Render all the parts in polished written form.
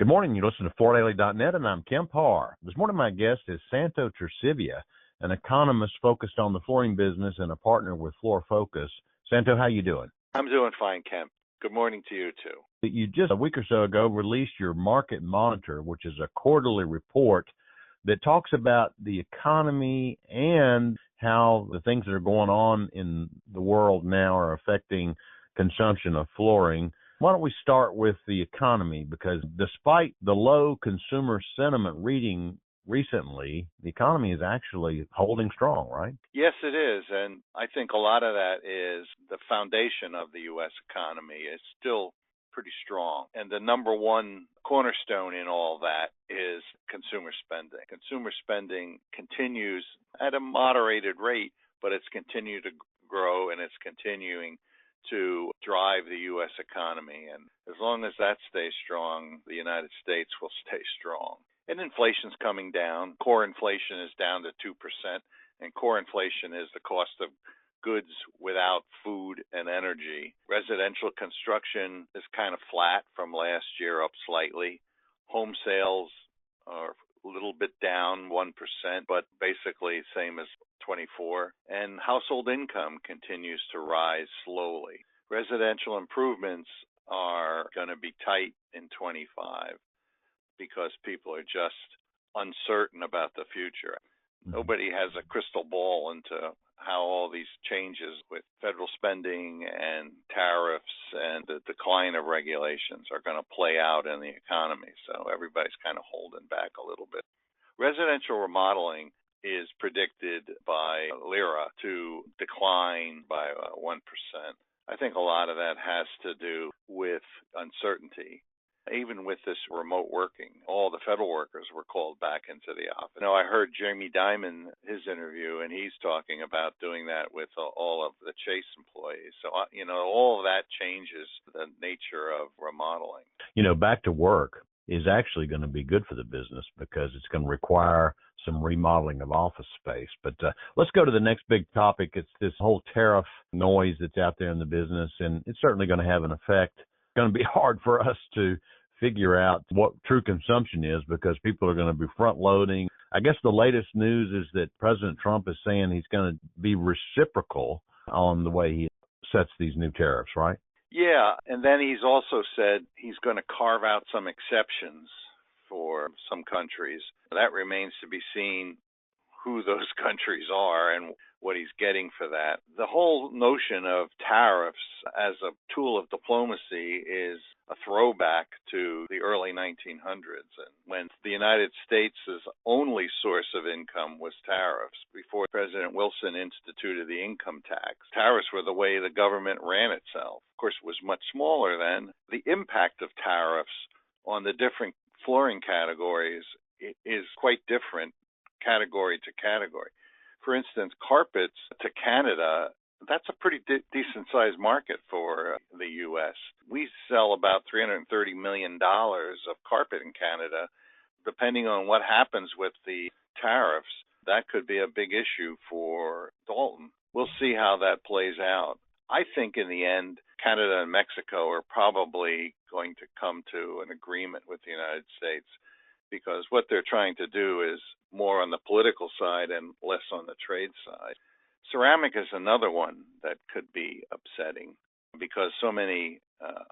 Good morning. You listen to FloorDaily.net, and I'm Kemp Harr. This morning, my guest is Santo Torcivia, an economist focused on the flooring business and a partner with Floor Focus. Santo, how you doing? I'm doing fine, Kemp. Good morning to you, too. You just a week or so ago released your Market Monitor, which is a quarterly report that talks about the economy and how the things that are going on in the world now are affecting consumption of flooring. Why don't we start with the economy? Because despite the low consumer sentiment reading recently, the economy is actually holding strong, right? Yes, it is. And I think a lot of that is the foundation of the U.S. economy is still pretty strong. And the number one cornerstone in all that is consumer spending. Consumer spending continues at a moderated rate, but it's continued to grow and it's continuing to drive the U.S. economy. And as long as that stays strong, the United States will stay strong. And inflation's coming down. Core inflation is down to 2%. And core inflation is the cost of goods without food and energy. Residential construction is kind of flat from last year, up slightly. Home sales are a little bit down 1%, but basically same as 24. And household income continues to rise slowly. Residential improvements are going to be tight in 25 because people are just uncertain about the future. Nobody has a crystal ball into how all these changes with federal spending and tariffs and the decline of regulations are going to play out in the economy. So everybody's kind of holding back a little bit. Residential remodeling is predicted by LIRA to decline by 1%. I think a lot of that has to do with uncertainty. Even with this remote working, all the federal workers were called back into the office. I heard Jamie Dimon, his interview, and he's talking about doing that with all of the Chase employees. So, all of that changes the nature of remodeling. Back to work is actually going to be good for the business because it's going to require some remodeling of office space. But let's go to the next big topic. It's this whole tariff noise that's out there in the business, and it's certainly going to have an effect. It's going to be hard for us to figure out what true consumption is because people are going to be front loading. I guess the latest news is that President Trump is saying he's going to be reciprocal on the way he sets these new tariffs, right? Yeah, and then he's also said he's going to carve out some exceptions for some countries. That remains to be seen who those countries are and what he's getting for that. The whole notion of tariffs as a tool of diplomacy is a throwback to the early 1900s, and when the United States' only source of income was tariffs. Before President Wilson instituted the income tax, tariffs were the way the government ran itself. Of course, it was much smaller then. The impact of tariffs on the different flooring categories is quite different category to category. For instance, carpets to Canada, that's a pretty decent-sized market for the U.S. We sell about $330 million of carpet in Canada. Depending on what happens with the tariffs, that could be a big issue for Dalton. We'll see how that plays out. I think in the end, Canada and Mexico are probably going to come to an agreement with the United States because what they're trying to do is more on the political side and less on the trade side. Ceramic is another one that could be upsetting because so many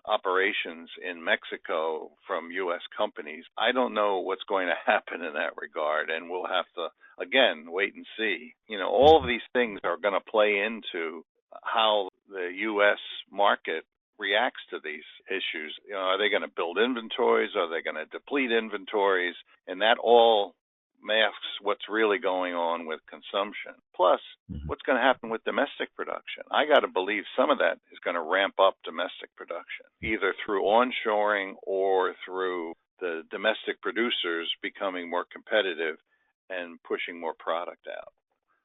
operations in Mexico from U.S. companies. I don't know what's going to happen in that regard, and we'll have to, again, wait and see. All of these things are going to play into how the U.S. market reacts to these issues. Are they going to build inventories? Are they going to deplete inventories? And that all masks what's really going on with consumption. Plus, what's going to happen with domestic production? I got to believe some of that is going to ramp up domestic production, either through onshoring or through the domestic producers becoming more competitive and pushing more product out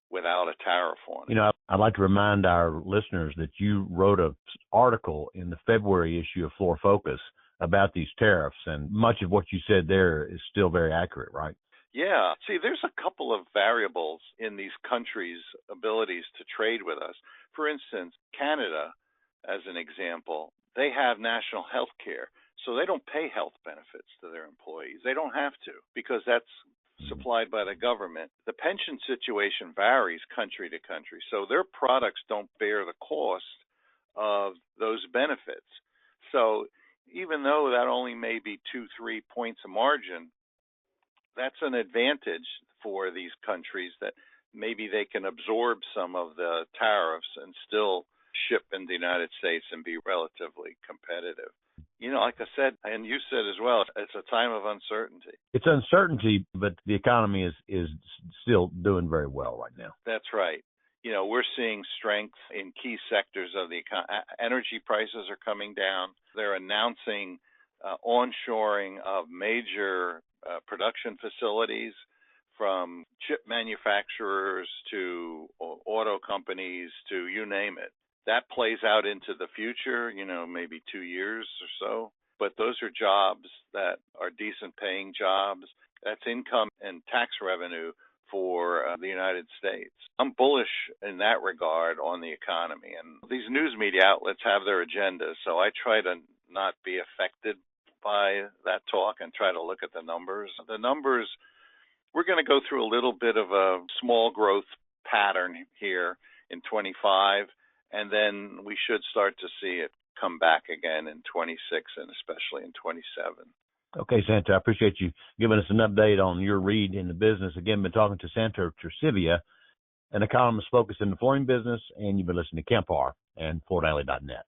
without a tariff on it. I'd like to remind our listeners that you wrote an article in the February issue of Floor Focus about these tariffs, and much of what you said there is still very accurate, right? Yeah. See, there's a couple of variables in these countries' abilities to trade with us. For instance, Canada, as an example, they have national health care. So they don't pay health benefits to their employees. They don't have to because that's supplied by the government. The pension situation varies country to country. So their products don't bear the cost of those benefits. So even though that only may be 2-3 points of margin, that's an advantage for these countries that maybe they can absorb some of the tariffs and still ship in the United States and be relatively competitive. Like I said, and you said as well, it's a time of uncertainty. It's uncertainty, but the economy is still doing very well right now. That's right. We're seeing strength in key sectors of the economy. Energy prices are coming down. They're announcing onshoring of major production facilities, from chip manufacturers to auto companies to you name it. That plays out into the future, maybe 2 years or so. But those are jobs that are decent paying jobs. That's income and tax revenue for the United States. I'm bullish in that regard on the economy. And these news media outlets have their agendas, so I try to not be affected by that talk and try to look at the numbers. The numbers, we're going to go through a little bit of a small growth pattern here in 25, and then we should start to see it come back again in 26 and especially in 27. Okay, Santo, I appreciate you giving us an update on your read in the business. Again, been talking to Santo Torcivia, an economist focused in the flooring business, and you've been listening to Kemp Harr and FloorDaily.net.